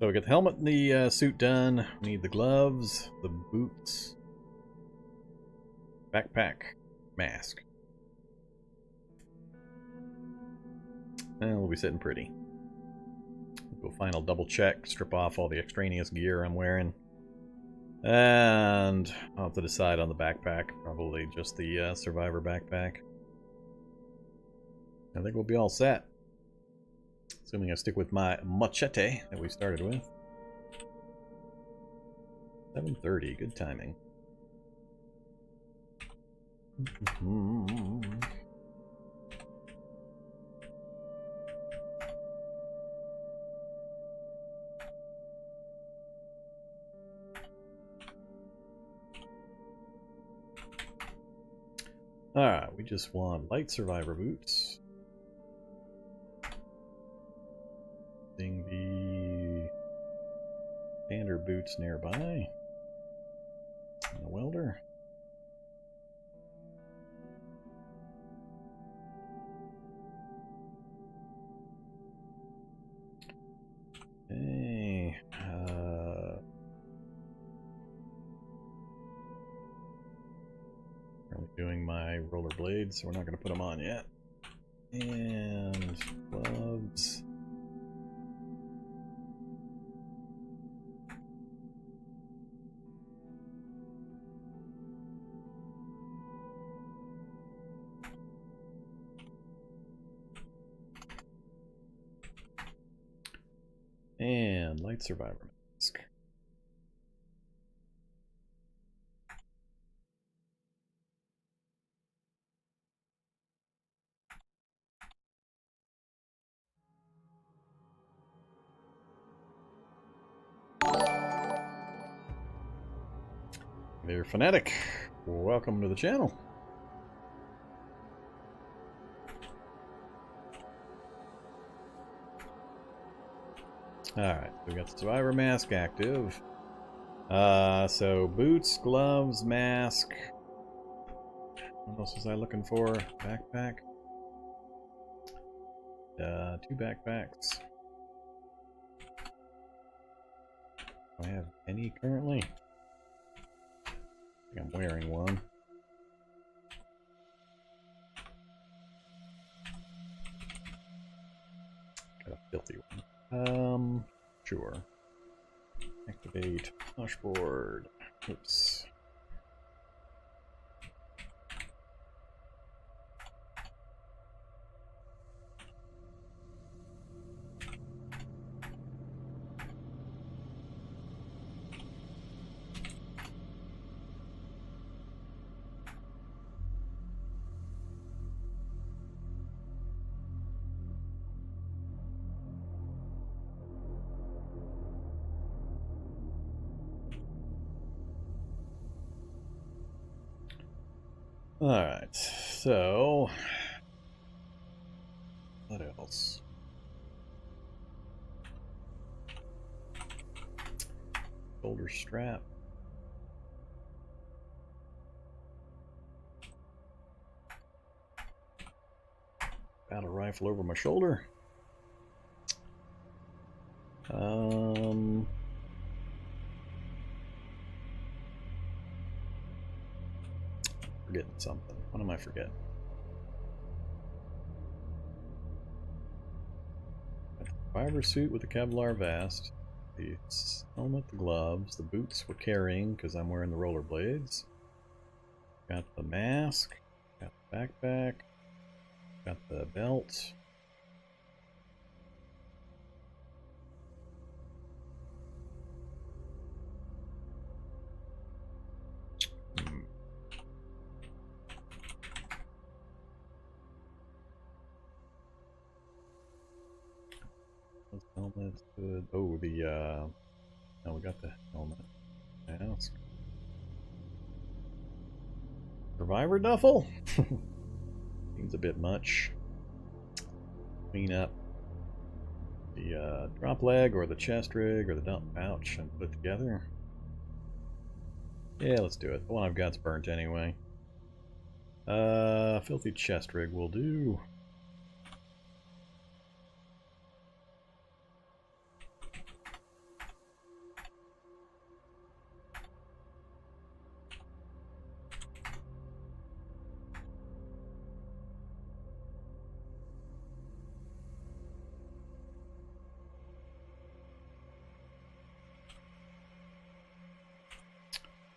So we got the helmet and the suit done. We need the gloves, the boots, backpack, mask. And we'll be sitting pretty. Do a final double check, strip off all the extraneous gear I'm wearing. And I'll have to decide on the backpack. Probably just the survivor backpack. I think we'll be all set. Assuming I stick with my machete that we started with. 7:30, good timing. Alright, we just want light survivor boots. Seeing the standard boots nearby. And a welder. Hey, I'm doing my rollerblades, so we're not going to put them on yet. And gloves. And light survivor mask. There, Fanatic. Welcome to the channel. Alright, we got the survivor mask active. So boots, gloves, mask. What else was I looking for? Backpack. 2 backpacks. Do I have any currently? I think I'm wearing one. Got a filthy one. Sure. Activate dashboard. Oops. Alright, so what else? Shoulder strap. Battle rifle over my shoulder. Forgetting something. What am I forgetting? Survivor suit with the Kevlar vest, the helmet, the gloves, the boots we're carrying because I'm wearing the rollerblades. Got the mask, got the backpack, got the belt. Helmet, good. Oh, no, we got the helmet. Mask. Survivor duffel? Seems a bit much. Clean up the drop leg or the chest rig or the dump pouch and put it together. Yeah, let's do it. The one I've got's burnt anyway. Filthy chest rig will do.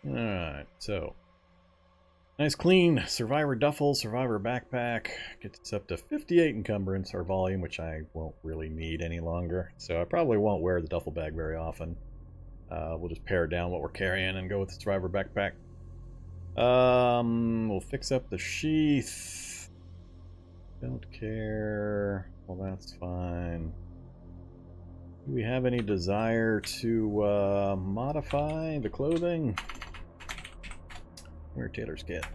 Alright, so nice clean survivor duffel, survivor backpack. Gets us up to 58 encumbrance or volume, which I won't really need any longer. So I probably won't wear the duffel bag very often. We'll just pare down what we're carrying and go with the survivor backpack. We'll fix up the sheath. Don't care. Well, that's fine. Do we have any desire to modify the clothing? Where Taylor's kit?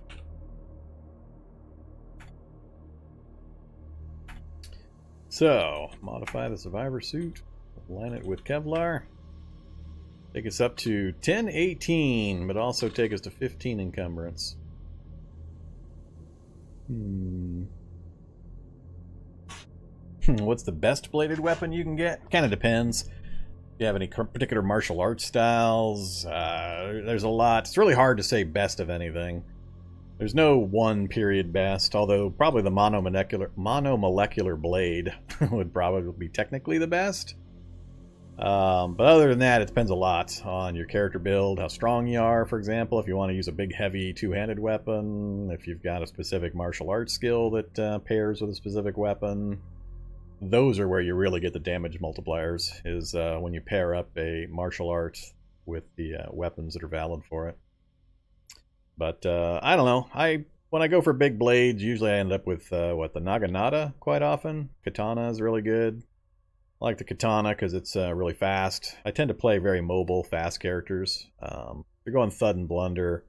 So, modify the survivor suit. Line it with Kevlar. Take us up to 1018, but also take us to 15 encumbrance. What's the best bladed weapon you can get? Kind of depends. If you have any particular martial arts styles, there's a lot. It's really hard to say best of anything. There's no one period best, although probably the monomolecular blade would probably be technically the best. But other than that, it depends a lot on your character build, how strong you are, for example. If you want to use a big, heavy, two-handed weapon, if you've got a specific martial arts skill that pairs with a specific weapon, those are where you really get the damage multipliers, is when you pair up a martial art with the weapons that are valid for it. But I don't know. When I go for big blades, usually I end up with the Naginata quite often. Katana is really good. I like the Katana because it's really fast. I tend to play very mobile, fast characters. You're going Thud and Blunder,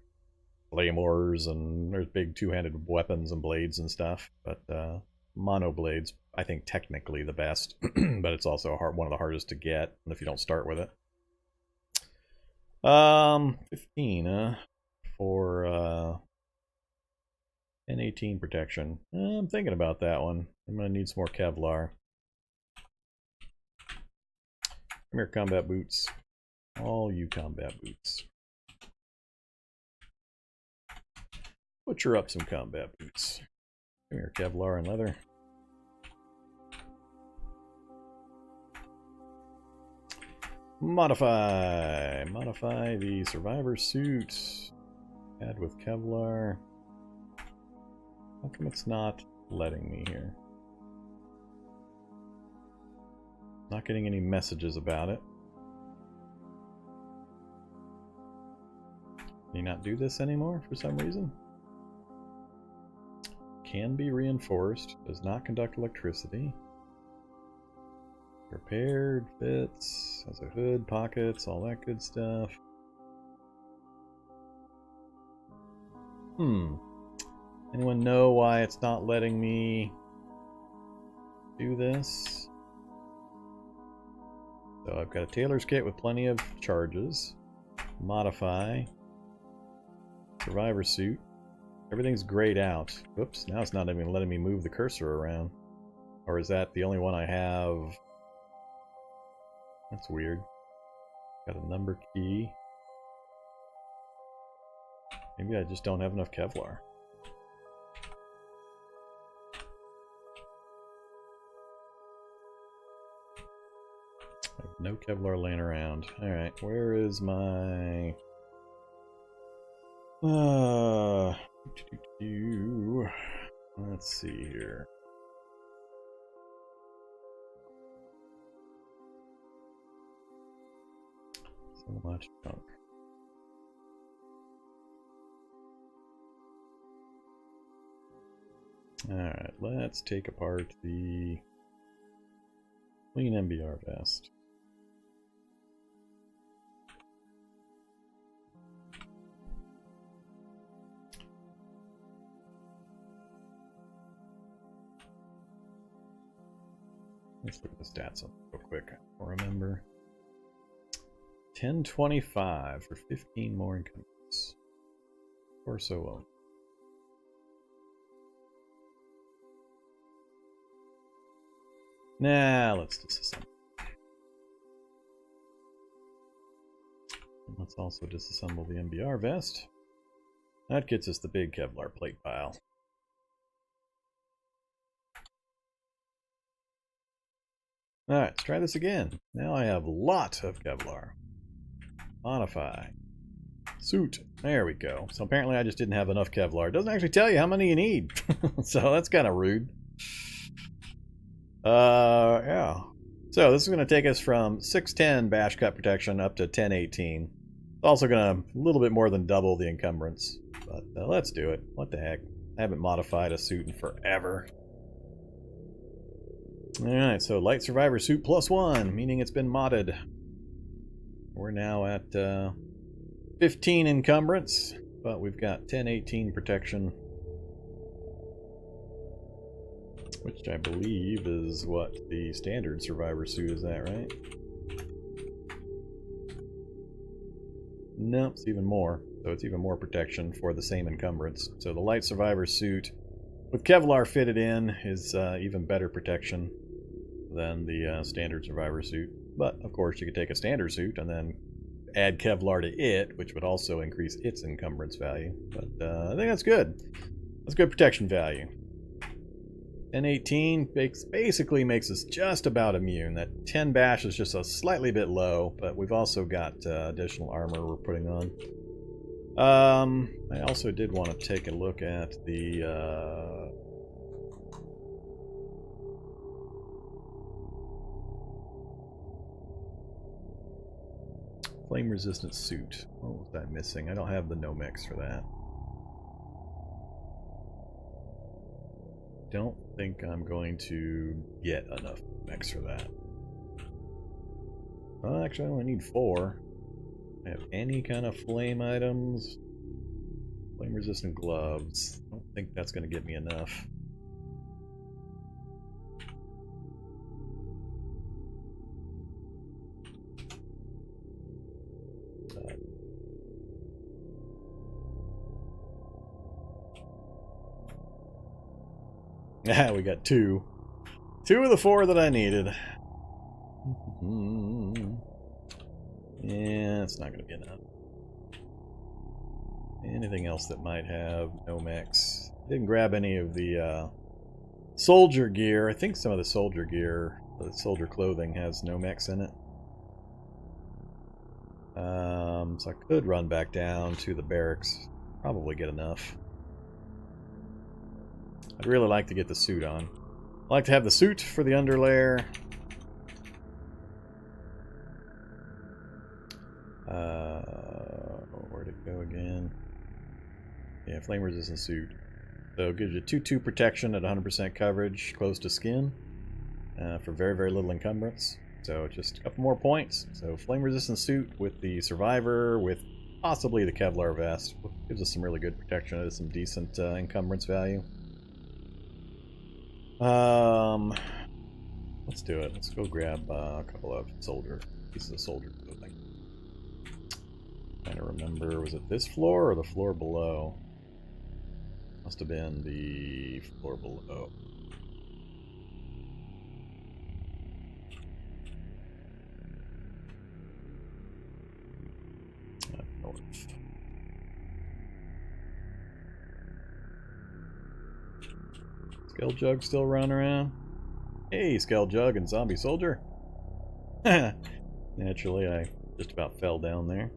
Claymores, and there's big two-handed weapons and blades and stuff. But Mono Blade's, I think, technically the best, but it's also one of the hardest to get if you don't start with it. 15 for 1018 protection. I'm thinking about that one. I'm going to need some more Kevlar. Come here, combat boots. All you combat boots. Butcher up some combat boots. Come here, Kevlar and leather. Modify. Modify the survivor suit. Add with Kevlar. How come it's not letting me here? Not getting any messages about it. Can you not do this anymore for some reason? Can be reinforced. Does not conduct electricity. Repaired, fits, has a hood, pockets, all that good stuff. Anyone know why it's not letting me do this? So I've got a tailor's kit with plenty of charges. Modify. Survivor suit. Everything's grayed out. Whoops, now it's not even letting me move the cursor around. Or is that the only one I have? That's weird. Got a number key. Maybe I just don't have enough Kevlar. I have no Kevlar laying around. Alright, where is my... Let's see here. So much junk. Alright, let's take apart the clean MBR vest. Let's look at the stats real quick. I'll remember. 1025 for 15 more incomes. Or so on. Nah, let's disassemble. And let's also disassemble the MBR vest. That gets us the big Kevlar plate pile. Alright, let's try this again. Now I have a lot of Kevlar. Modify. Suit. There we go. So apparently I just didn't have enough Kevlar. It doesn't actually tell you how many you need. So that's kind of rude. Yeah. So this is going to take us from 610 bash cut protection up to 1018. It's also going to a little bit more than double the encumbrance. But let's do it. What the heck? I haven't modified a suit in forever. Alright, so Light Survivor Suit +1, meaning it's been modded. We're now at 15 encumbrance, but we've got 1018 protection. Which I believe is what the standard Survivor Suit is at, right? No, it's even more. So it's even more protection for the same encumbrance. So the Light Survivor Suit with Kevlar fitted in is even better protection than the standard Survivor Suit. But, of course, you could take a standard suit and then add Kevlar to it, which would also increase its encumbrance value. But I think that's good. That's good protection value. N18 basically makes us just about immune. That 10 bash is just a slightly bit low, but we've also got additional armor we're putting on. I also did want to take a look at the flame resistant suit. What was that missing? I don't have the no-mix for that. Don't think I'm going to get enough mix for that. Well, actually, I only need 4. I have any kind of flame items. Flame resistant gloves. I don't think that's going to get me enough. Yeah, we got 2. 2 of the 4 that I needed. Yeah, it's not going to be enough. Anything else that might have no mix? Didn't grab any of the soldier gear. I think some of the soldier gear, the soldier clothing, has no mix in it. So I could run back down to the barracks. Probably get enough. I'd really like to get the suit on. I'd like to have the suit for the underlayer. Where'd it go again? Yeah, flame resistant suit. So it gives you 2-2 protection at 100% coverage, close to skin, for very, very little encumbrance. So just a couple more points. So flame resistant suit with the survivor, with possibly the Kevlar vest. Gives us some really good protection at some decent encumbrance value. Let's do it. Let's go grab a couple of pieces of soldier clothing. Trying to remember, was it this floor or the floor below? Must have been the floor below. North. Skull Jug still running around? Hey, Skull Jug and Zombie Soldier. Naturally, I just about fell down there.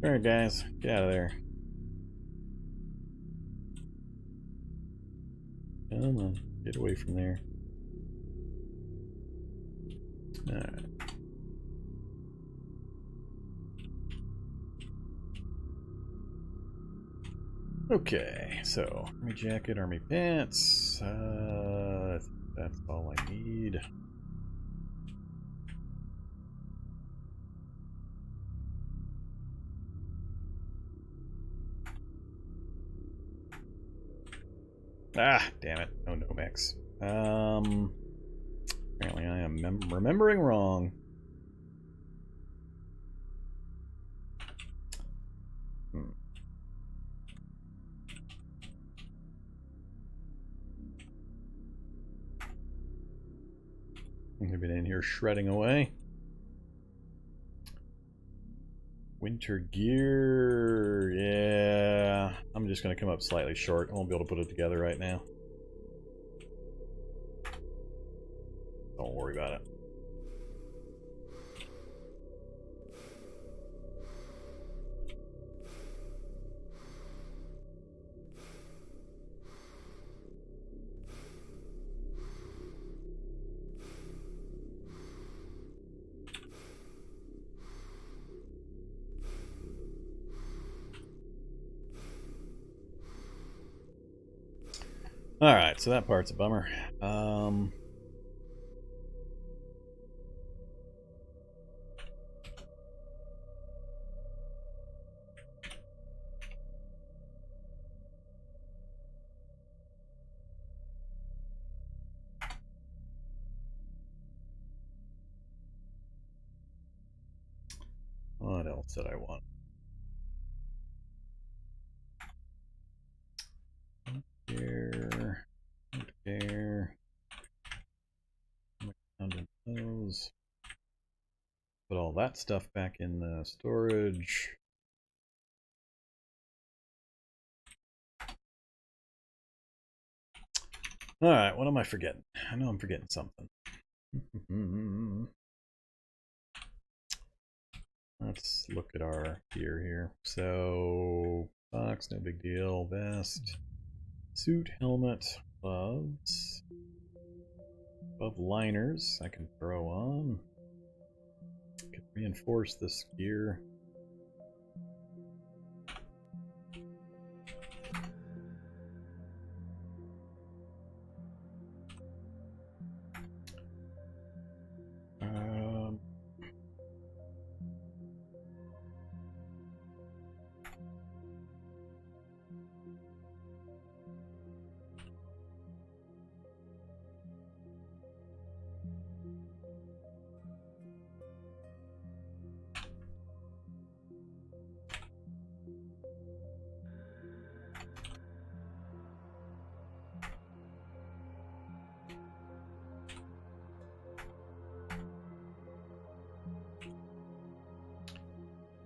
Alright, guys, get out of there. Come on, get away from there. Alright. Okay, so army jacket, army pants. That's all I need. Ah, damn it! Oh no, Max. Apparently I am remembering wrong. I've been in here shredding away. Winter gear, yeah. I'm just going to come up slightly short. I won't be able to put it together right now. Don't worry about it. Alright, so that part's a bummer. What else did I want? Here, there. Those. Put all that stuff back in the storage. Alright, what am I forgetting? I know I'm forgetting something. Let's look at our gear here. So, box, no big deal. Vest, suit, helmet, gloves, above liners I can throw on. Can reinforce this gear.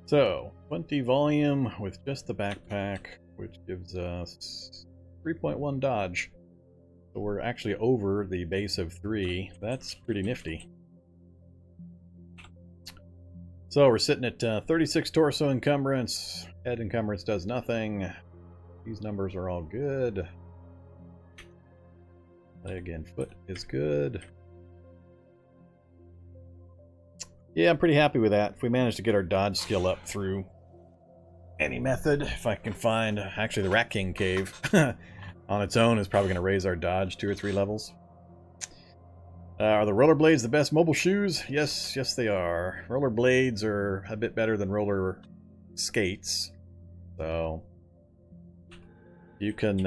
So, 20 volume with just the backpack, which gives us 3.1 dodge. So we're actually over the base of 3. That's pretty nifty. So we're sitting at 36 torso encumbrance. Head encumbrance does nothing. These numbers are all good. Leg and foot is good. Yeah, I'm pretty happy with that. If we manage to get our dodge skill up through any method, if I can find... Actually, the Rat King Cave on its own is probably going to raise our dodge 2 or 3 levels. Are the rollerblades the best mobile shoes? Yes, yes they are. Rollerblades are a bit better than roller skates. So... you can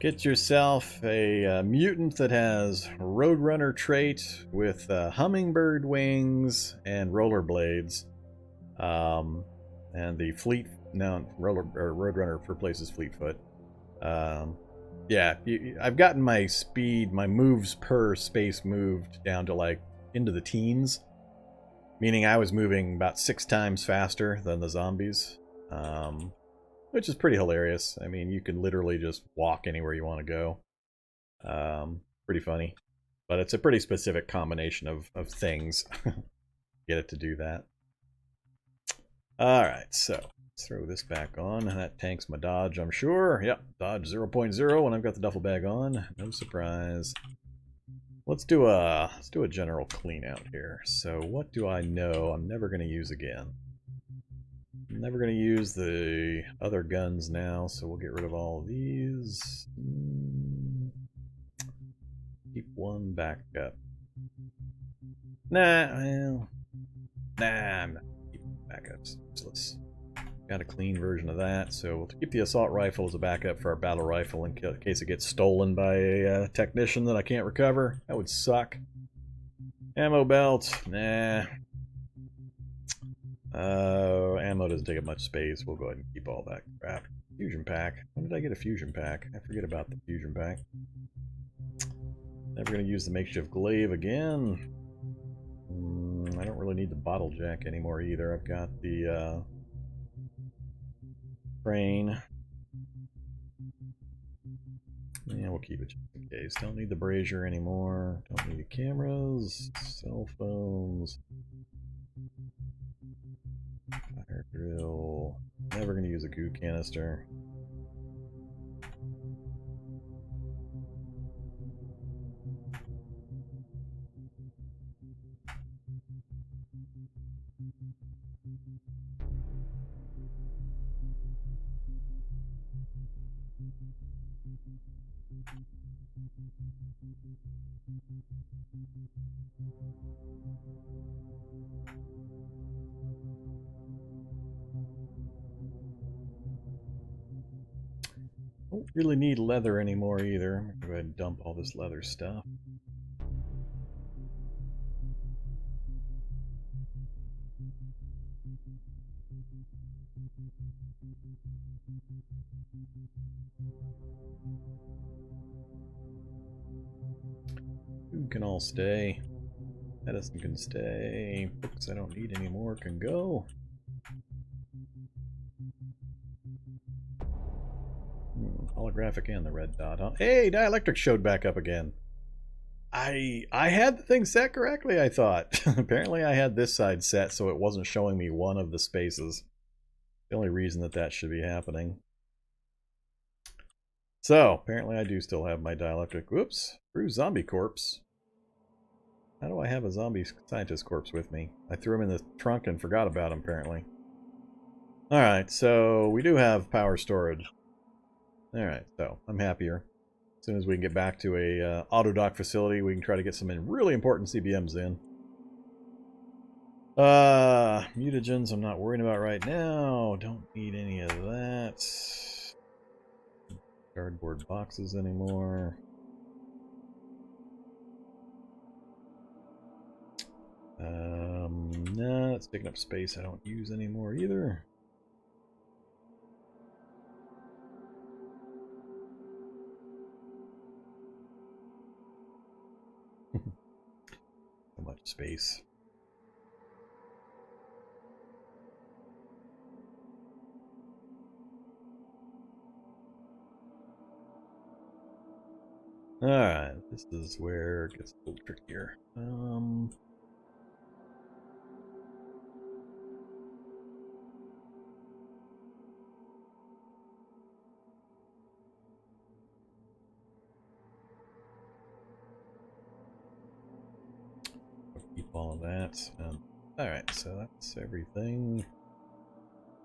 get yourself a mutant that has Roadrunner trait with hummingbird wings and rollerblades, and the fleet. No, Roadrunner replaces Fleetfoot. Yeah, I've gotten my speed, my moves per space moved down to like into the teens, meaning I was moving about 6 times faster than the zombies. Which is pretty hilarious. I mean, you can literally just walk anywhere you want to go. Pretty funny. But it's a pretty specific combination of things. Get it to do that. Alright, so let's throw this back on. That tanks my dodge, I'm sure. Yep, dodge 0.0 when I've got the duffel bag on. No surprise. Let's do a general clean out here. So what do I know I'm never going to use again? I'm never going to use the other guns now, so we'll get rid of all of these. Keep one back up. I'm not keeping backups. Useless. Got a clean version of that, so we'll keep the assault rifle as a backup for our battle rifle in case it gets stolen by a technician that I can't recover. That would suck. Ammo belt. Ammo doesn't take up much space. We'll go ahead and keep all that crap. Fusion pack. When did I get a fusion pack? I forget about the fusion pack. Never going to use the makeshift glaive again. I don't really need the bottle jack anymore either. I've got the crane. Yeah, we'll keep it just in case. Don't need the brazier anymore. Don't need the cameras, cell phones, fire drill. Never gonna use a goo canister. Don't really need leather anymore either. I'm gonna go ahead and dump all this leather stuff. You can all stay. Medicine can stay. Books I don't need anymore can go. Holographic and the red dot, huh? Hey, dielectric showed back up again. I had the thing set correctly, I thought. Apparently I had this side set so it wasn't showing me one of the spaces. The only reason that should be happening. So, apparently I do still have my dielectric. Whoops. Bruised zombie corpse. How do I have a zombie scientist corpse with me? I threw him in the trunk and forgot about him, apparently. Alright, so we do have power storage. Alright, so I'm happier. As soon as we can get back to a auto dock facility, we can try to get some really important CBMs in. Mutagens I'm not worrying about right now. Don't need any of that. Cardboard boxes anymore. Nah, it's taking up space I don't use anymore either. So much space. Alright, this is where it gets a little trickier. Keep all of that. Alright, so that's everything.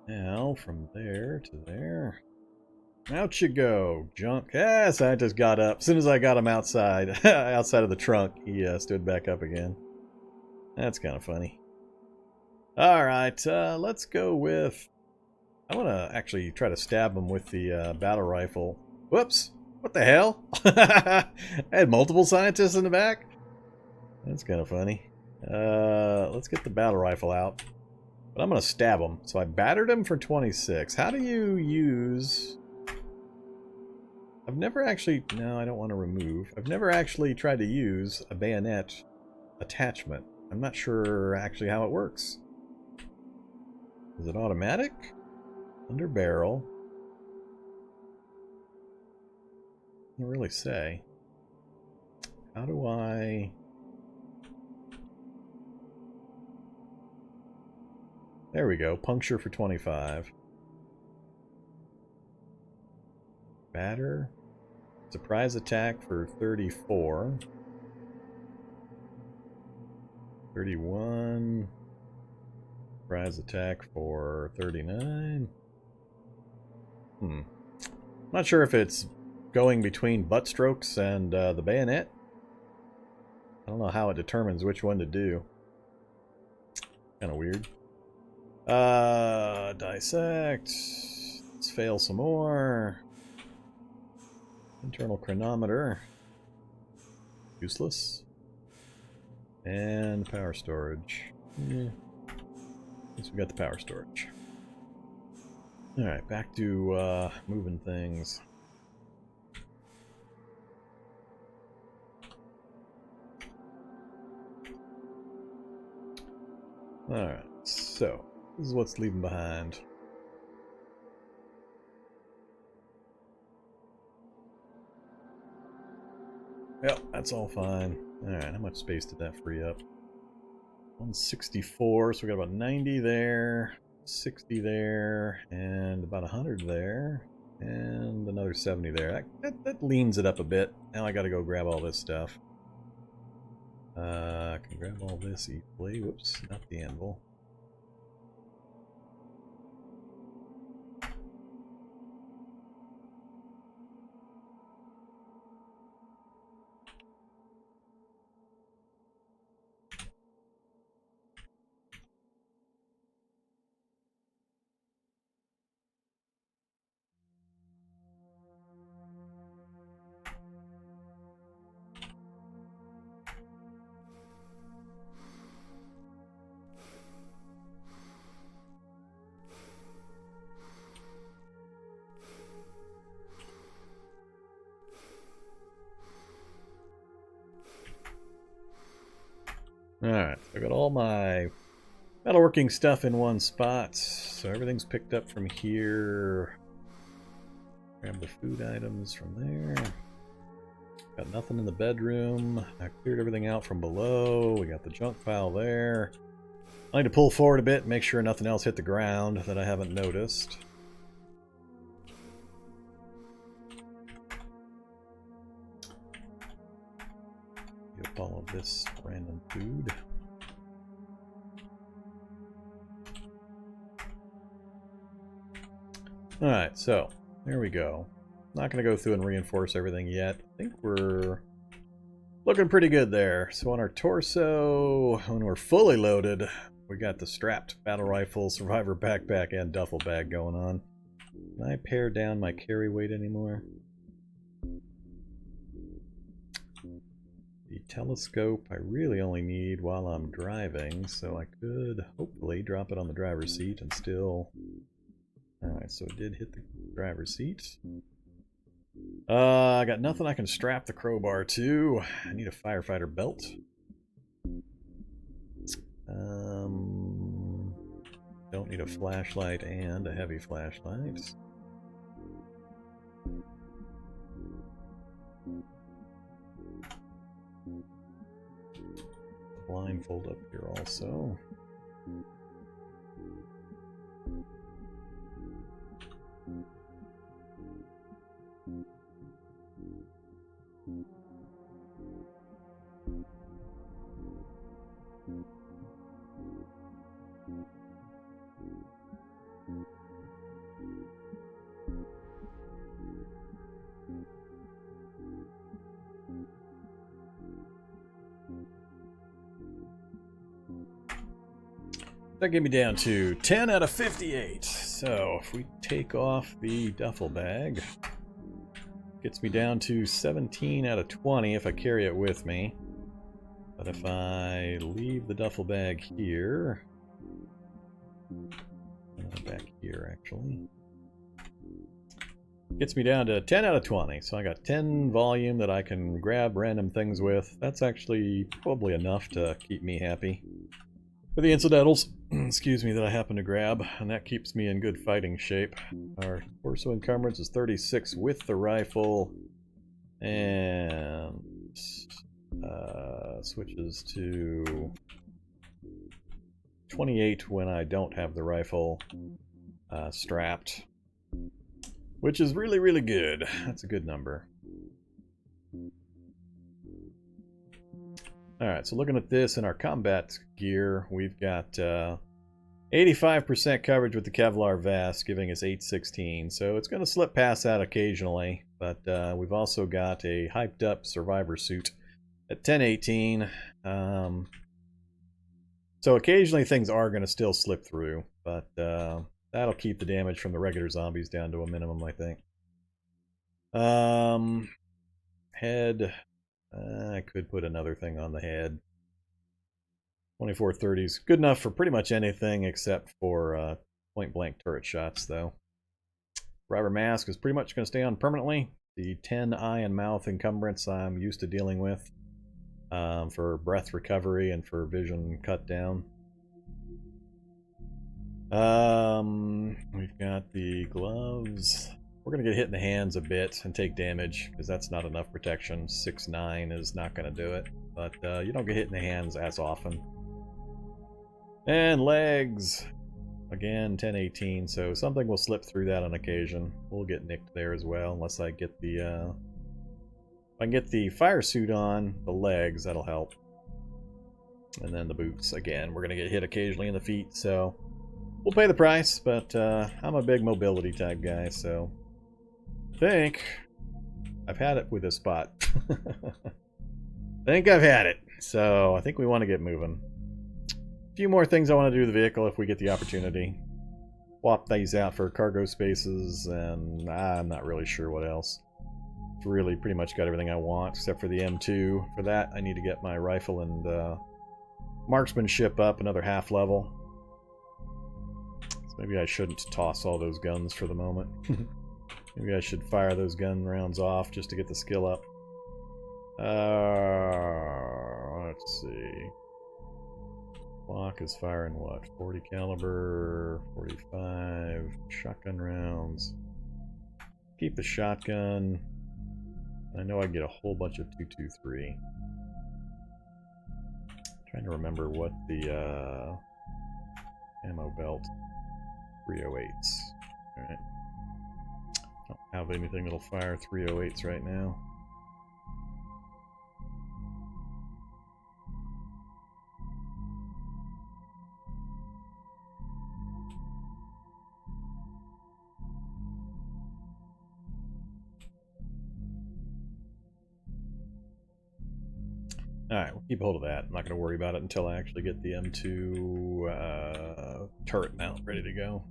Now, from there to there. Out you go, junk. Ah, scientist got up. As soon as I got him outside, outside of the trunk, he stood back up again. That's kind of funny. Alright, let's go with... I want to actually try to stab him with the battle rifle. Whoops! What the hell? I had multiple scientists in the back? That's kind of funny. Let's get the battle rifle out. But I'm going to stab him. So I battered him for 26. How do you use... I've never actually... No, I don't want to remove. I've never actually tried to use a bayonet attachment. I'm not sure actually how it works. Is it automatic? Under barrel? Can't really say. How do I... There we go. Puncture for 25. Batter. Surprise attack for 34. 31. Surprise attack for 39. Not sure if it's going between butt strokes and the bayonet. I don't know how it determines which one to do. Kind of weird. Dissect. Let's fail some more. Internal chronometer. Useless. And power storage. Yeah. At least we got the power storage. Alright, back to moving things. Alright, so this is what's leaving behind. Yep, that's all fine. Alright, how much space did that free up? 164, so we got about 90 there, 60 there, and about 100 there, and another 70 there. That leans it up a bit. Now I gotta go grab all this stuff. I can grab all this easily. Whoops, not the anvil. Alright, I got all my metalworking stuff in one spot, so everything's picked up from here. Grab the food items from there. Got nothing in the bedroom. I cleared everything out from below. We got the junk pile there. I need to pull forward a bit and make sure nothing else hit the ground that I haven't noticed. Get all of this random food. Alright, so there we go. Not going to go through and reinforce everything yet. I think we're looking pretty good there. So on our torso, when we're fully loaded, we got the strapped battle rifle, survivor backpack, and duffel bag going on. Can I pare down my carry weight anymore? The telescope I really only need while I'm driving, so I could hopefully drop it on the driver's seat and still... Alright, so it did hit the driver's seat. I got nothing I can strap the crowbar to. I need a firefighter belt. Don't need a flashlight and a heavy flashlight. Blindfold up here also. That gave me down to 10 out of 58. So if we take off the duffel bag, gets me down to 17 out of 20 if I carry it with me. But if I leave the duffel bag here, back here actually, gets me down to 10 out of 20. So I got 10 volume that I can grab random things with. That's actually probably enough to keep me happy. For the incidentals, excuse me, that I happen to grab, and that keeps me in good fighting shape. Our torso encumbrance is 36 with the rifle, and switches to 28 when I don't have the rifle strapped, which is really, really good. That's a good number. Alright, so looking at this in our combat gear, we've got 85% coverage with the Kevlar vest, giving us 816. So it's going to slip past that occasionally, but we've also got a hyped up survivor suit at 1018. So occasionally things are going to still slip through, but that'll keep the damage from the regular zombies down to a minimum, I think. Head... I could put another thing on the head. 2430 is good enough for pretty much anything except for point-blank turret shots, though. Driver mask is pretty much going to stay on permanently. The 10 eye and mouth encumbrance I'm used to dealing with for breath recovery and for vision cut down. We've got the gloves. We're going to get hit in the hands a bit and take damage, because that's not enough protection. 6-9 is not going to do it. But you don't get hit in the hands as often. And legs! Again, 10-18, so something will slip through that on occasion. We'll get nicked there as well, unless I get the... if I can get the fire suit on, the legs, that'll help. And then the boots, again, we're going to get hit occasionally in the feet, so... We'll pay the price, but I'm a big mobility type guy, so... I think I've had it with this spot. I think I've had it, so I think we want to get moving. A few more things I want to do to the vehicle if we get the opportunity. Swap these out for cargo spaces, and I'm not really sure what else. It's really pretty much got everything I want, except for the M2. For that, I need to get my rifle and marksmanship up another half level. So maybe I shouldn't toss all those guns for the moment. Maybe I should fire those gun rounds off just to get the skill up. Let's see. Block is firing what? 40 caliber, 45 shotgun rounds. Keep the shotgun. I know I get a whole bunch of 223. Trying to remember what the ammo belt 308s. Alright. Don't have anything that'll fire 308s right now. Alright, we'll keep hold of that. I'm not going to worry about it until I actually get the M2 turret mount ready to go.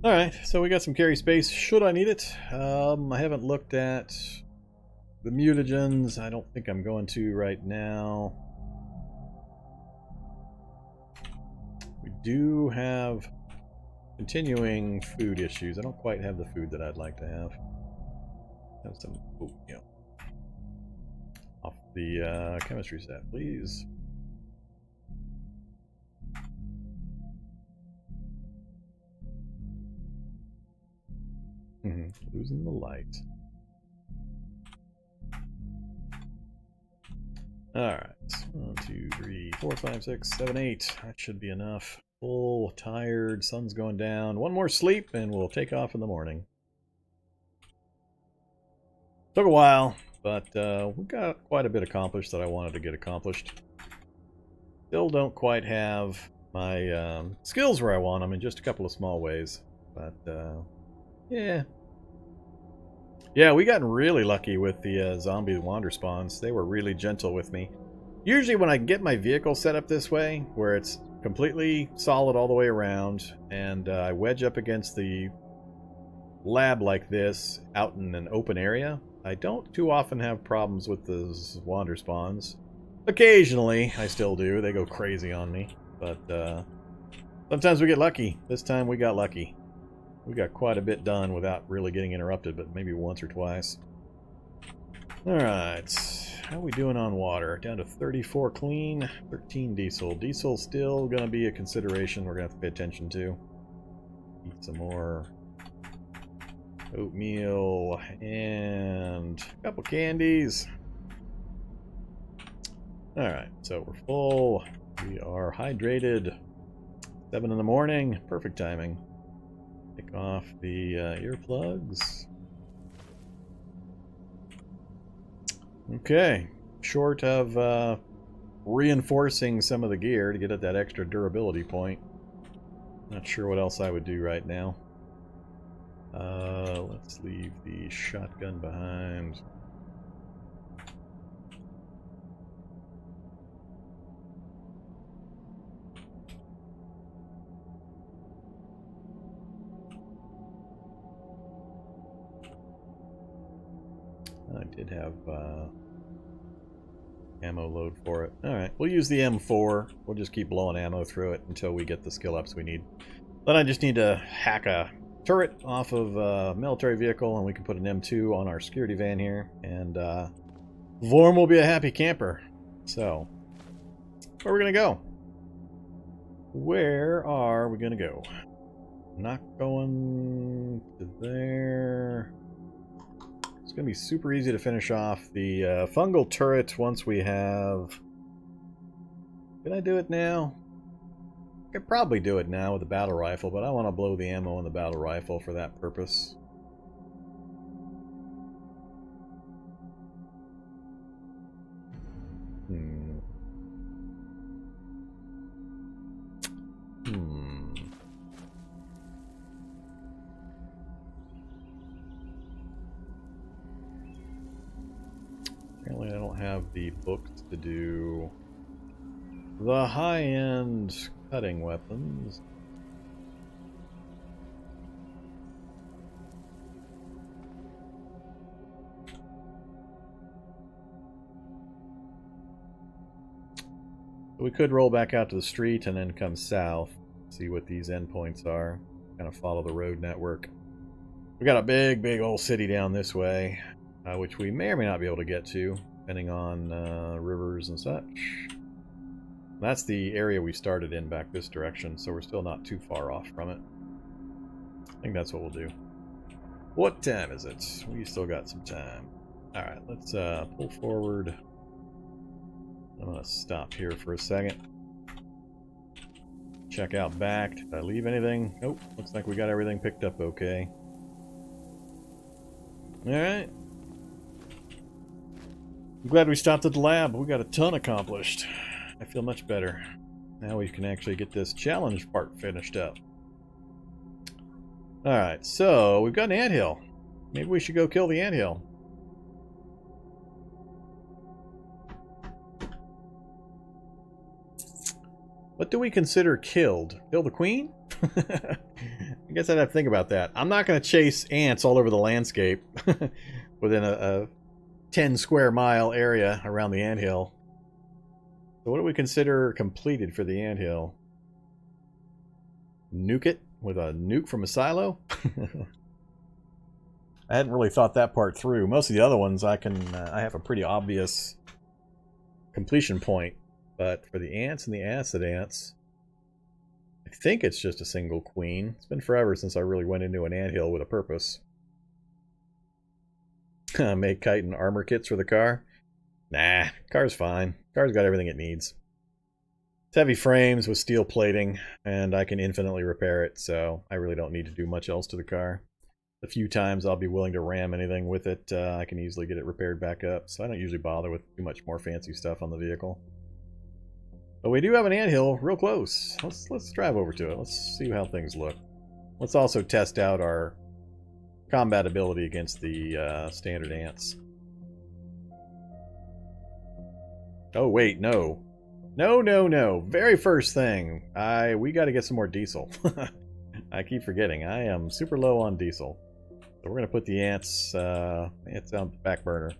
Alright, so we got some carry space should I need it. I haven't looked at the mutagens. I don't think I'm going to right now. We do have continuing food issues. I don't quite have the food that I'd like to have. Have some... Oh, yeah. Off the chemistry set, please. Losing the light. Alright. 1, 2, 3, 4, 5, 6, 7, 8. That should be enough. Full, tired, sun's going down. One more sleep and we'll take off in the morning. Took a while. But we got quite a bit accomplished that I wanted to get accomplished. Still don't quite have my skills where I want them in just a couple of small ways. But, yeah. Yeah, we got really lucky with the zombie Wanderspawns. They were really gentle with me. Usually when I get my vehicle set up this way, where it's completely solid all the way around, and I wedge up against the lab like this out in an open area, I don't too often have problems with those Wanderspawns. Occasionally, I still do. They go crazy on me. But sometimes we get lucky. This time we got lucky. We got quite a bit done without really getting interrupted, but maybe once or twice. Alright. How are we doing on water? Down to 34 clean, 13 diesel. Diesel still going to be a consideration we're going to have to pay attention to. Eat some more oatmeal and a couple candies. Alright, so we're full. We are hydrated. 7 in the morning. Perfect timing. Take off the earplugs. Okay. Short of reinforcing some of the gear to get at that extra durability point. Not sure what else I would do right now. Let's leave the shotgun behind. I did have ammo load for it. Alright, we'll use the M4. We'll just keep blowing ammo through it until we get the skill ups we need. Then I just need to hack a turret off of a military vehicle and we can put an M2 on our security van here. And Vorm will be a happy camper. So, where are we going to go? Where are we going to go? Not going to there. It's going to be super easy to finish off the fungal turret once we have... Can I do it now? I could probably do it now with the battle rifle, but I want to blow the ammo in the battle rifle for that purpose. Apparently I don't have the books to do the high-end cutting weapons. We could roll back out to the street and then come south, see what these endpoints are, kind of follow the road network. We got a big old city down this way, which we may or may not be able to get to, depending on rivers and such. That's the area we started in back this direction, so we're still not too far off from it. I think that's what we'll do. What time is it? We still got some time. Alright, let's pull forward. I'm going to stop here for a second. Check out back. Did I leave anything? Nope. Looks like we got everything picked up okay. Alright. I'm glad we stopped at the lab. We got a ton accomplished. I feel much better. Now we can actually get this challenge part finished up. Alright, so we've got an anthill. Maybe we should go kill the anthill. What do we consider killed? Kill the queen? I guess I'd have to think about that. I'm not going to chase ants all over the landscape within a 10 square mile area around the anthill. So what do we consider completed for the anthill? Nuke it with a nuke from a silo? I hadn't really thought that part through. Most of the other ones I have a pretty obvious completion point. But for the ants and the acid ants, I think it's just a single queen. It's been forever since I really went into an anthill with a purpose. Make kite and armor kits for the car? Nah, car's fine. Car's got everything it needs. It's heavy frames with steel plating, and I can infinitely repair it, so I really don't need to do much else to the car. The few times I'll be willing to ram anything with it, I can easily get it repaired back up, so I don't usually bother with too much more fancy stuff on the vehicle. But we do have an anthill real close. Let's drive over to it. Let's see how things look. Let's also test out our combat ability against the standard ants. Oh wait, no. No. Very first thing, we got to get some more diesel. I keep forgetting. I am super low on diesel. So we're going to put the ants on the back burner.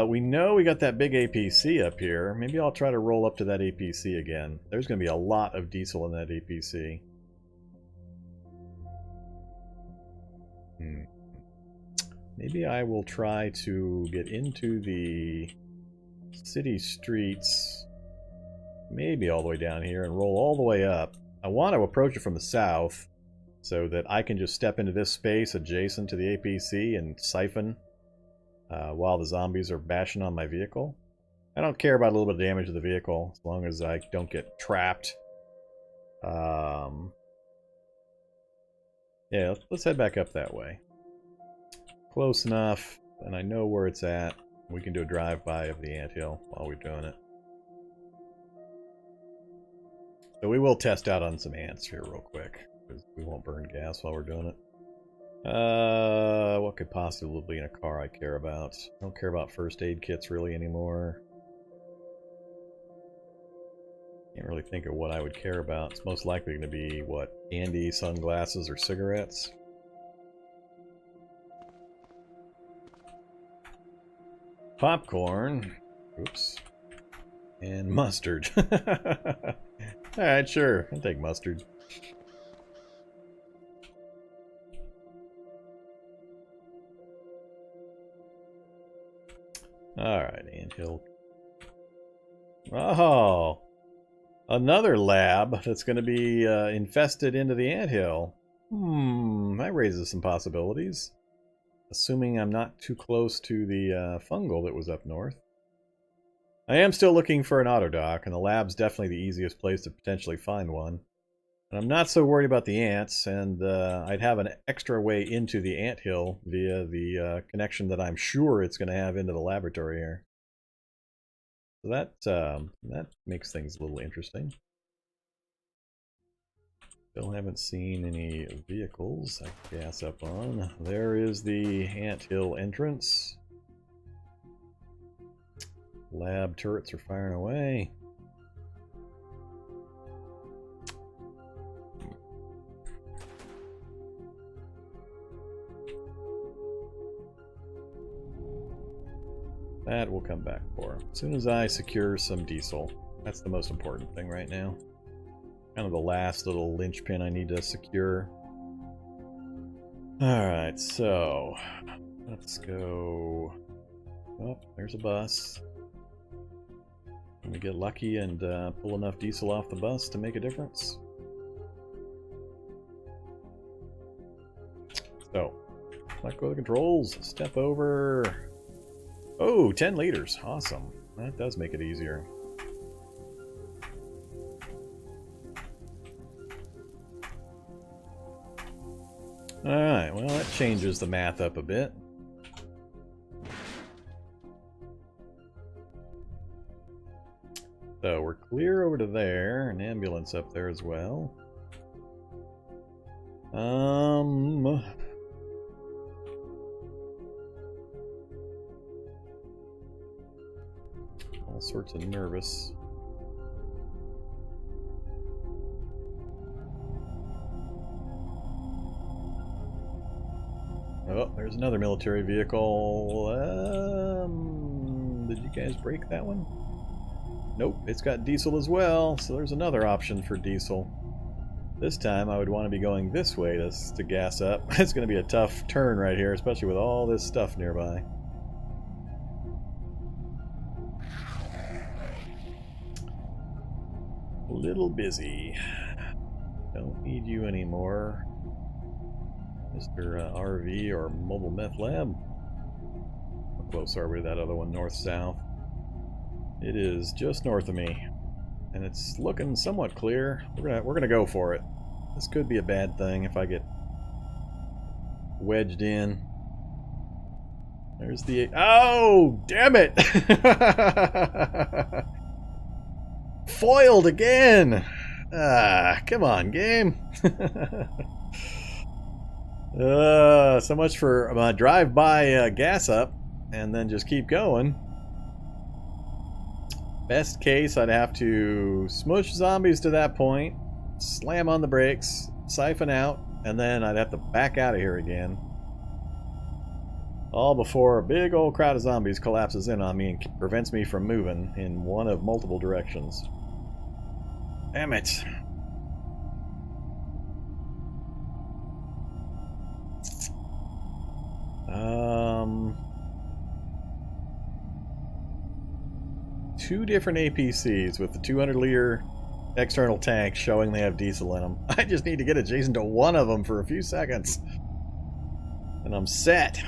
We know we got that big APC up here. Maybe I'll try to roll up to that APC again. There's going to be a lot of diesel in that APC. Maybe I will try to get into the city streets, maybe all the way down here, and roll all the way up. I want to approach it from the south so that I can just step into this space adjacent to the APC and siphon while the zombies are bashing on my vehicle. I don't care about a little bit of damage to the vehicle as long as I don't get trapped. Yeah, let's head back up that way. Close enough, and I know where it's at. We can do a drive-by of the anthill while we're doing it. So we will test out on some ants here real quick, because we won't burn gas while we're doing it. What could possibly be in a car I care about? I don't care about first aid kits really anymore. Can't really think of what I would care about. It's most likely going to be, what, candy, sunglasses, or cigarettes? Popcorn. Oops. And mustard. Alright, sure. I'll take mustard. Alright, anthill. Oh! Another lab that's going to be infested into the anthill. That raises some possibilities. Assuming I'm not too close to the fungal that was up north. I am still looking for an autodock, and the lab's definitely the easiest place to potentially find one. And I'm not so worried about the ants, and I'd have an extra way into the anthill via the connection that I'm sure it's going to have into the laboratory here. So that makes things a little interesting. Still haven't seen any vehicles I can gas up on. There is the anthill entrance. Lab turrets are firing away. That will come back for. As soon as I secure some diesel. That's the most important thing right now. Kind of the last little linchpin I need to secure. Alright, so let's go. Oh, there's a bus. Can we get lucky and pull enough diesel off the bus to make a difference? So, let go of the controls. Step over. Oh, 10 liters. Awesome. That does make it easier. Alright, well that changes the math up a bit. So we're clear over to there, an ambulance up there as well. All sorts of nervous. Oh, there's another military vehicle. Did you guys break that one? Nope, it's got diesel as well, so there's another option for diesel. This time I would want to be going this way to gas up. It's going to be a tough turn right here, especially with all this stuff nearby. A little busy. Don't need you anymore, Mr. RV or Mobile Meth Lab. How close are we to that other one, north-south? It is just north of me, and it's looking somewhat clear. We're gonna go for it. This could be a bad thing if I get wedged in. There's the... Oh, damn it! Foiled again! Ah, come on, game. So much for my drive-by gas up, and then just keep going. Best case, I'd have to smush zombies to that point, slam on the brakes, siphon out, and then I'd have to back out of here again. All before a big old crowd of zombies collapses in on me and prevents me from moving in one of multiple directions. Damn it. Two different APCs with the 200-liter external tanks showing they have diesel in them. I just need to get adjacent to one of them for a few seconds, and I'm set.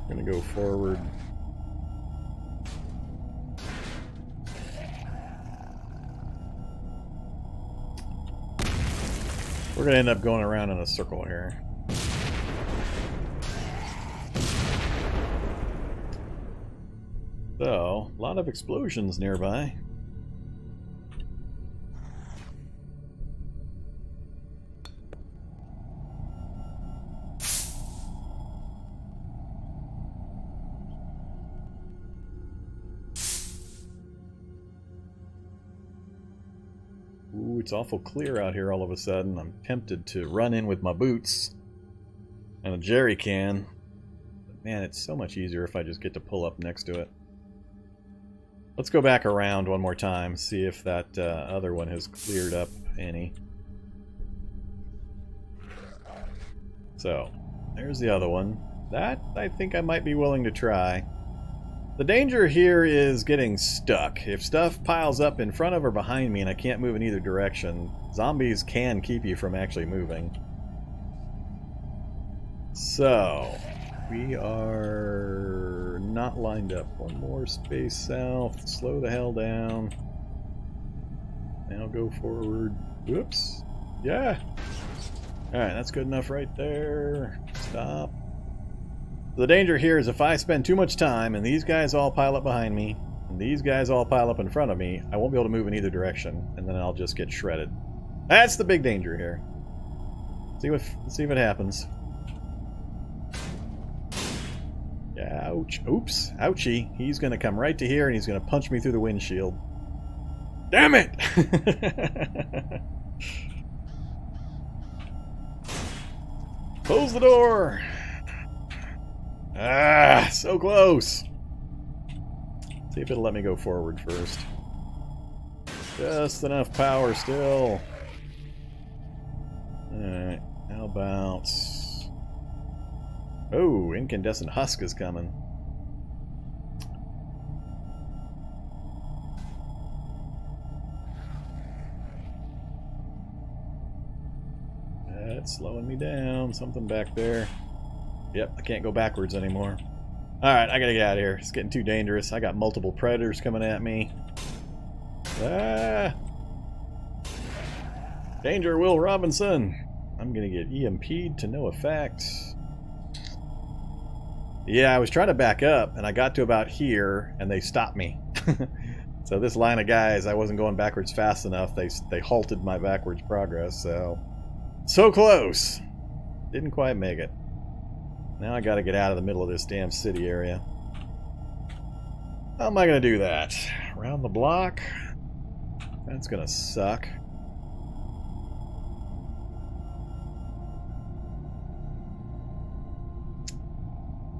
I'm gonna go forward. We're going to end up going around in a circle here. So, a lot of explosions nearby. Ooh, it's awful clear out here all of a sudden. I'm tempted to run in with my boots and a jerry can. But man, it's so much easier if I just get to pull up next to it. Let's go back around one more time, see if that other one has cleared up any. So, there's the other one. That I think I might be willing to try. The danger here is getting stuck. If stuff piles up in front of or behind me and I can't move in either direction, zombies can keep you from actually moving. So, we are not lined up. One more space south. Slow the hell down. Now go forward. Whoops. Yeah. Alright, that's good enough right there. Stop. The danger here is if I spend too much time and these guys all pile up behind me and these guys all pile up in front of me, I won't be able to move in either direction and then I'll just get shredded. That's the big danger here. See what happens. Ouch. Oops. Ouchie. He's going to come right to here and he's going to punch me through the windshield. Damn it! Close the door! Ah, so close! See if it'll let me go forward first. Just enough power still. Alright, how about... Oh, incandescent husk is coming. That's slowing me down. Something back there. Yep, I can't go backwards anymore. Alright, I gotta get out of here. It's getting too dangerous. I got multiple predators coming at me. Ah! Danger, Will Robinson! I'm gonna get EMP'd to no effect. Yeah, I was trying to back up, and I got to about here, and they stopped me. So this line of guys, I wasn't going backwards fast enough. They halted my backwards progress, so close! Didn't quite make it. Now I gotta get out of the middle of this damn city area. How am I gonna do that? Around the block? That's gonna suck.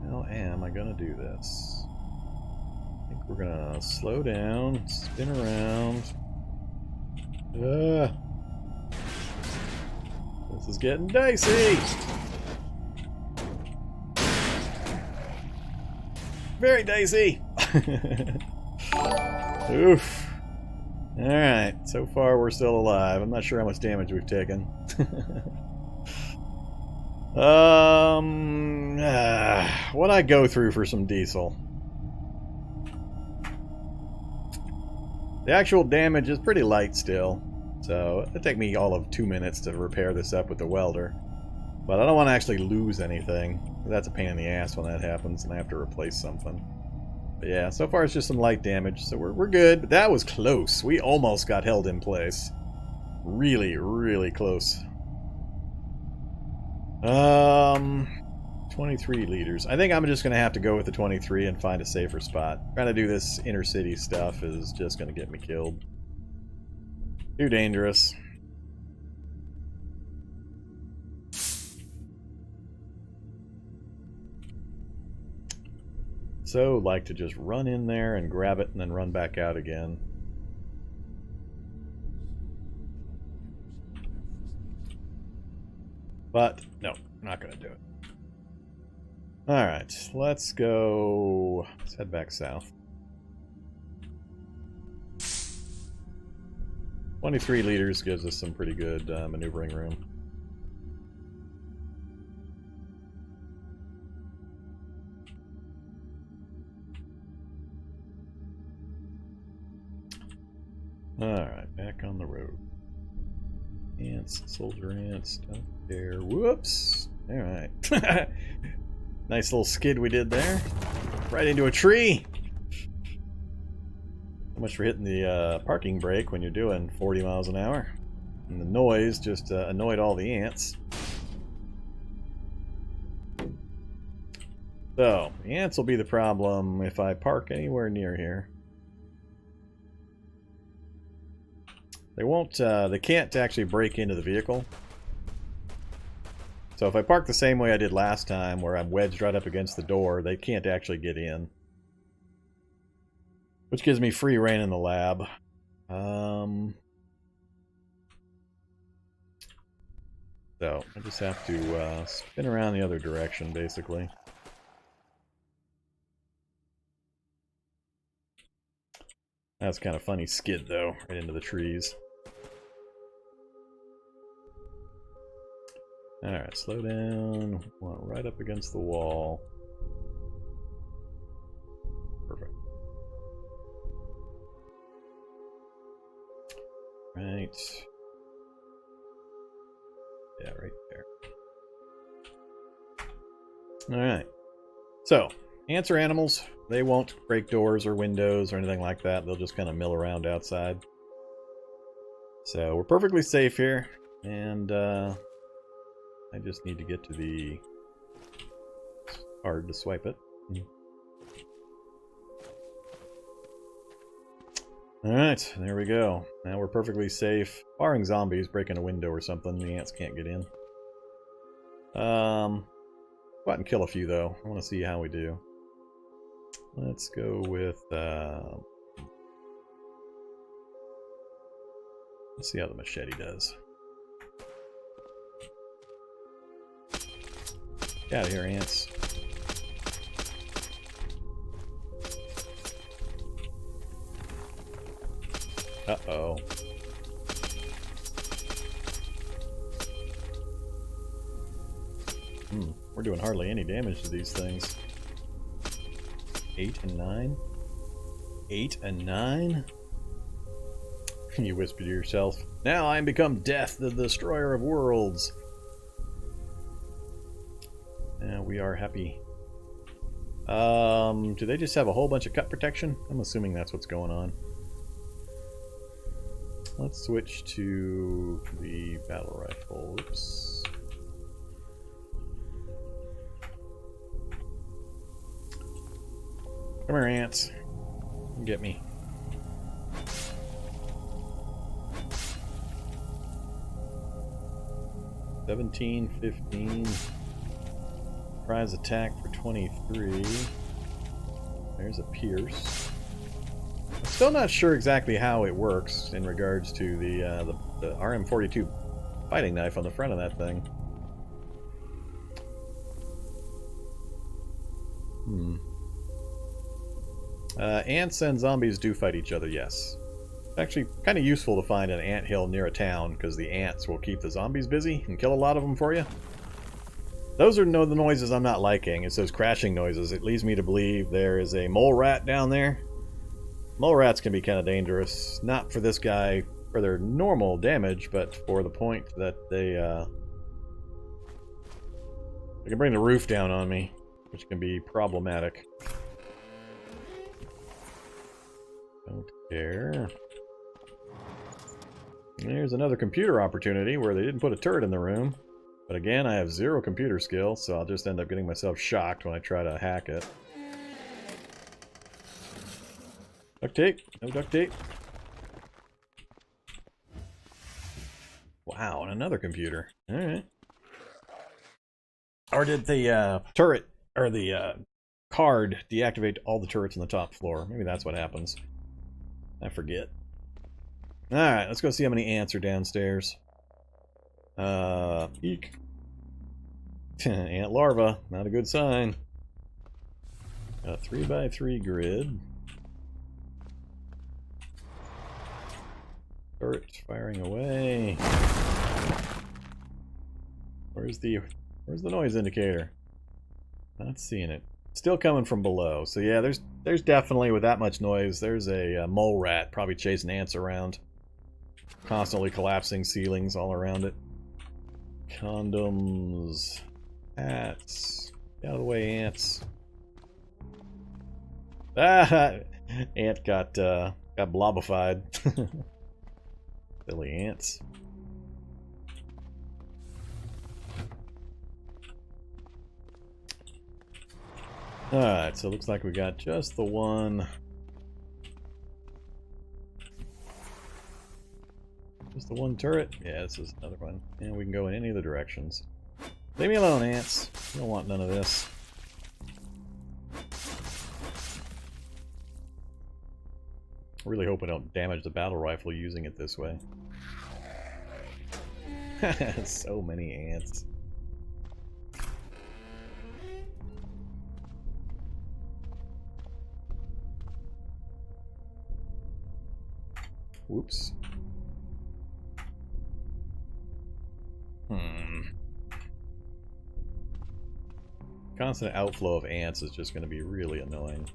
How am I gonna do this? I think we're gonna slow down, spin around. This is getting dicey! Very dicey! Oof. Alright, so far we're still alive. I'm not sure how much damage we've taken. What'd I go through for some diesel? The actual damage is pretty light still, so it'll take me all of 2 minutes to repair this up with the welder. But I don't want to actually lose anything. That's a pain in the ass when that happens and I have to replace something. But yeah, so far it's just some light damage, so we're good. But that was close. We almost got held in place. Really, really close. 23 liters. I think I'm just going to have to go with the 23 and find a safer spot. Trying to do this inner city stuff is just going to get me killed. Too dangerous. So, like to just run in there and grab it and then run back out again. But, no, I'm not going to do it. Alright, let's go... Let's head back south. 23 liters gives us some pretty good maneuvering room. Alright, back on the road. Ants, soldier ants, don't care. Whoops! Alright. Nice little skid we did there. Right into a tree! So much for hitting the parking brake when you're doing 40 miles an hour. And the noise just annoyed all the ants. So, the ants will be the problem if I park anywhere near here. They won't, they can't actually break into the vehicle. So if I park the same way I did last time, where I'm wedged right up against the door, they can't actually get in. Which gives me free reign in the lab. So I just have to spin around the other direction, basically. That's kind of funny skid though, right into the trees. Alright, slow down. Want right up against the wall. Perfect. Right. Yeah, right there. Alright. So, ants are animals. They won't break doors or windows or anything like that. They'll just kind of mill around outside. So, we're perfectly safe here. And, I just need to get to the card to swipe it. Alright, there we go. Now we're perfectly safe. Barring zombies breaking a window or something, the ants can't get in. Go out and kill a few though. I want to see how we do. Let's go with let's see how the machete does. Get out of here, ants. Uh-oh. We're doing hardly any damage to these things. 8 and 9? 8 and 9? You whisper to yourself, now I am become Death, the Destroyer of Worlds. We are happy. Do they just have a whole bunch of cut protection? I'm assuming that's what's going on. Let's switch to the battle rifle. Oops. Come here, ants. Get me. $17, $15. Surprise attack for 23. There's a pierce. I'm still not sure exactly how it works in regards to the RM42 fighting knife on the front of that thing. Ants and zombies do fight each other, yes. It's actually kind of useful to find an ant hill near a town, because the ants will keep the zombies busy and kill a lot of them for you. Those are the noises I'm not liking. It's those crashing noises. It leads me to believe there is a mole rat down there. Mole rats can be kind of dangerous. Not for this guy for their normal damage, but for the point that they can bring the roof down on me, which can be problematic. Don't care. There's another computer opportunity where they didn't put a turret in the room. But again, I have 0 computer skill, so I'll just end up getting myself shocked when I try to hack it. Duct tape? No duct tape? Wow, and another computer. Alright. Or did the turret, or the card deactivate all the turrets on the top floor? Maybe that's what happens. I forget. Alright, let's go see how many ants are downstairs. Eek. Ant larva, not a good sign. Got a 3x3 grid. Turret firing away. Where's the noise indicator? Not seeing it. Still coming from below. So yeah, there's definitely, with that much noise, there's a mole rat probably chasing ants around. Constantly collapsing ceilings all around it. Condoms. Hats. Get out of the way, ants. Ah! Ant got blobified. Silly ants. Alright, so it looks like we got just the one. Just the one turret? Yeah, this is another one. And we can go in any of the directions. Leave me alone, ants. You don't want none of this. Really hope I don't damage the battle rifle using it this way. So many ants. Whoops. Constant outflow of ants is just going to be really annoying.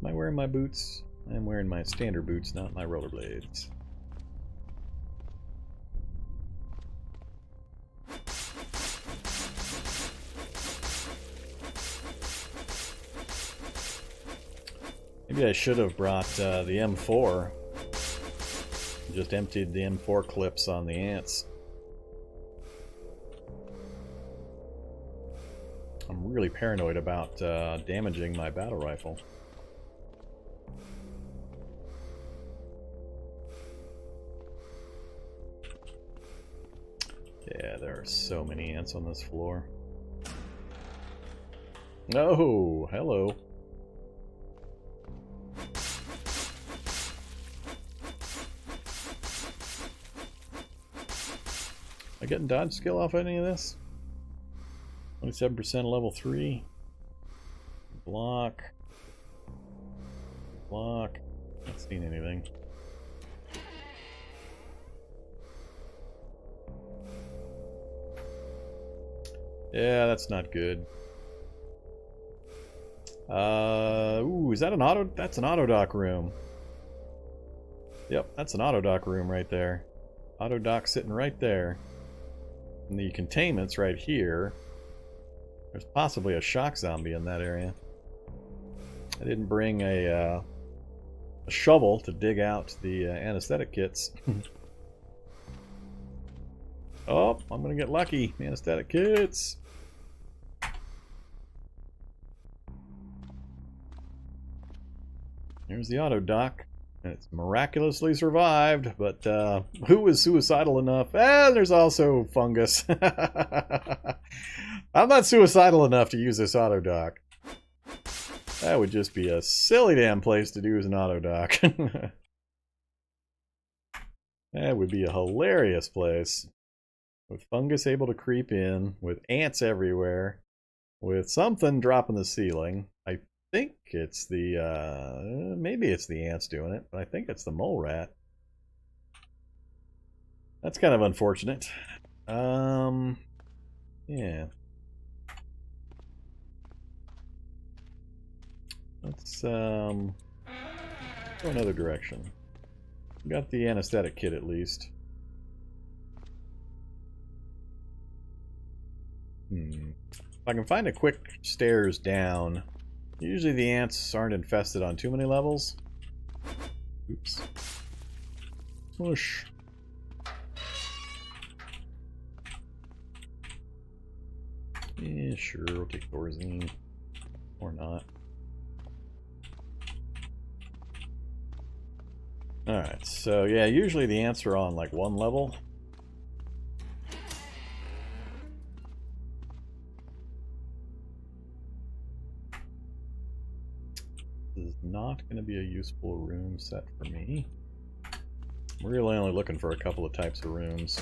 Am I wearing my boots? I'm wearing my standard boots, not my rollerblades. Maybe I should have brought the M4. Just emptied the M4 clips on the ants. I'm really paranoid about damaging my battle rifle. Yeah, there are so many ants on this floor. Oh, hello. Am I getting dodge skill off any of this? 27% level 3. Block. Block. Not seen anything. Yeah, that's not good. Ooh, is that an auto? That's an auto dock room. Yep, that's an auto dock room right there. Auto dock sitting right there. And the containment's right here. There's possibly a shock zombie in that area. I didn't bring a shovel to dig out the anesthetic kits. Oh, I'm gonna get lucky. Anesthetic kits. Here's the auto dock. It's miraculously survived, but who was suicidal enough? There's also fungus. I'm not suicidal enough to use this auto dock. That would just be a silly damn place to do as an auto dock. That would be a hilarious place. With fungus able to creep in, with ants everywhere, with something dropping the ceiling. I think it's the, maybe it's the ants doing it, but I think it's the mole rat. That's kind of unfortunate. Yeah. Let's, go another direction. We got the anesthetic kit at least. If I can find a quick stairs down. Usually the ants aren't infested on too many levels. Oops. Push. Yeah, sure, we'll take Thorazine. Or not. Alright, so yeah, usually the ants are on like one level. This is not going to be a useful room set for me. I'm really only looking for a couple of types of rooms.